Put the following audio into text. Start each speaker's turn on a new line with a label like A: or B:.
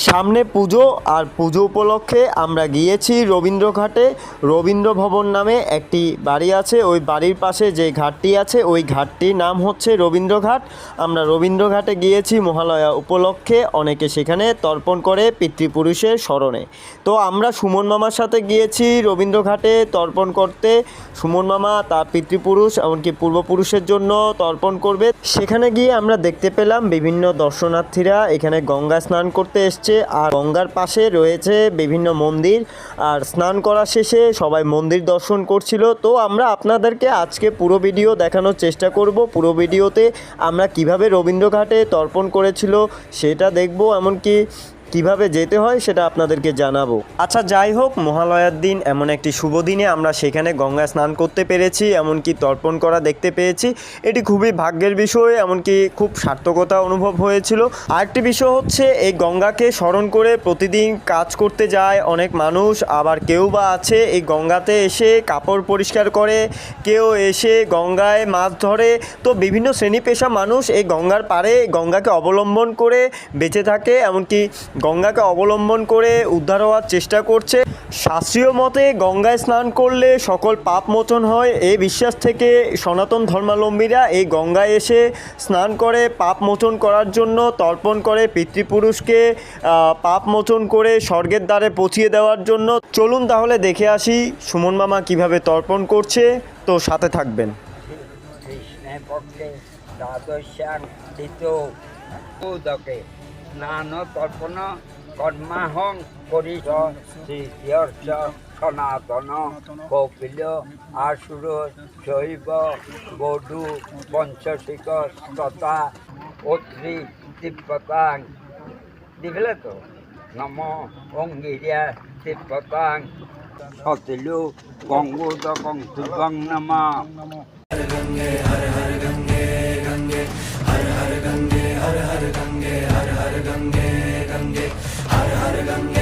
A: সামনে পুজো আর পুজো উপলক্ষে আমরা গিয়েছি রবীন্দ্রঘাটে। রবীন্দ্র ভবন নামে একটি বাড়ি আছে, ওই বাড়ির পাশে যে ঘাটটি আছে ওই ঘাটটির নাম হচ্ছে রবীন্দ্রঘাট। আমরা রবীন্দ্রঘাটে গিয়েছি মহালয়া উপলক্ষে, অনেকে সেখানে তর্পণ করে পিতৃপুরুষের স্মরণে। তো আমরা সুমন মামার সাথে গিয়েছি রবীন্দ্রঘাটে তর্পণ করতে। সুমন মামা তার পিতৃপুরুষ এমনকি পূর্বপুরুষের জন্য তর্পণ করবে। সেখানে গিয়ে আমরা দেখতে পেলাম বিভিন্ন দর্শনার্থীরা এখানে গঙ্গা স্নান করতে এসছে, আর গঙ্গার পাশে রয়েছে বিভিন্ন মন্দির। আর স্নান করা শেষে সবাই মন্দির দর্শন করছিল। তো আমরা আপনাদেরকে আজকে পুরো ভিডিও দেখানোর চেষ্টা করব। পুরো ভিডিওতে আমরা কিভাবে রবীন্দ্রঘাটে তর্পণ করেছিল সেটা দেখব, এমনকি কিভাবে যেতে হয় সেটা আপনাদেরকে জানাবো। আচ্ছা, যাই হোক, মহালয়ার দিন এমন একটি শুভ দিনে আমরা সেখানে গঙ্গা স্নান করতে পেরেছি, এমনকি তর্পণ করা দেখতে পেয়েছি। এটি খুবই ভাগ্যের বিষয়, এমনকি খুব সার্থকতা অনুভব হয়েছিল। আরেকটি বিষয় হচ্ছে এই গঙ্গাকে স্মরণ করে প্রতিদিন কাজ করতে যায় অনেক মানুষ, আবার কেউ বা আছে এই গঙ্গাতে এসে কাপড় পরিষ্কার করে, কেউ এসে গঙ্গায় মাছ ধরে। তো বিভিন্ন শ্রেণী পেশা মানুষ এই গঙ্গার পাড়ে গঙ্গাকে অবলম্বন করে বেঁচে থাকে, এমনকি গঙ্গাকে অবলম্বন করে উদ্ধার হওয়ার চেষ্টা করছে। শাস্ত্রীয় মতে গঙ্গায় স্নান করলে সকল পাপ মোচন হয়, এই বিশ্বাস থেকে সনাতন ধর্মাবলম্বীরা এই গঙ্গায় এসে স্নান করে পাপ মোচন করার জন্য তর্পণ করে পিতৃপুরুষকে, পাপ মোচন করে স্বর্গের দ্বারে পৌঁছিয়ে দেওয়ার জন্য। চলুন তাহলে দেখে আসি সুমন মামা কিভাবে তর্পণ করছে, তো সাথে থাকবেন।
B: স্নান তর্পণ কর্মাহং করিষ শ্রীয়র্ষ সনাতন কপিল আসুর শৈব বধূ পঞ্চশিক তথা অত্রি তিব্বতাং দেখলে তো নম অঙ্গিরিয়া তিব্বতাং সতিলু গঙ্গোদকং তুভং নমঃ।
C: हर गंगे हर हर गंगे गंगे हर हर गंगे हर हर गंगे हर हर गंगे गंगे हर हर गंगे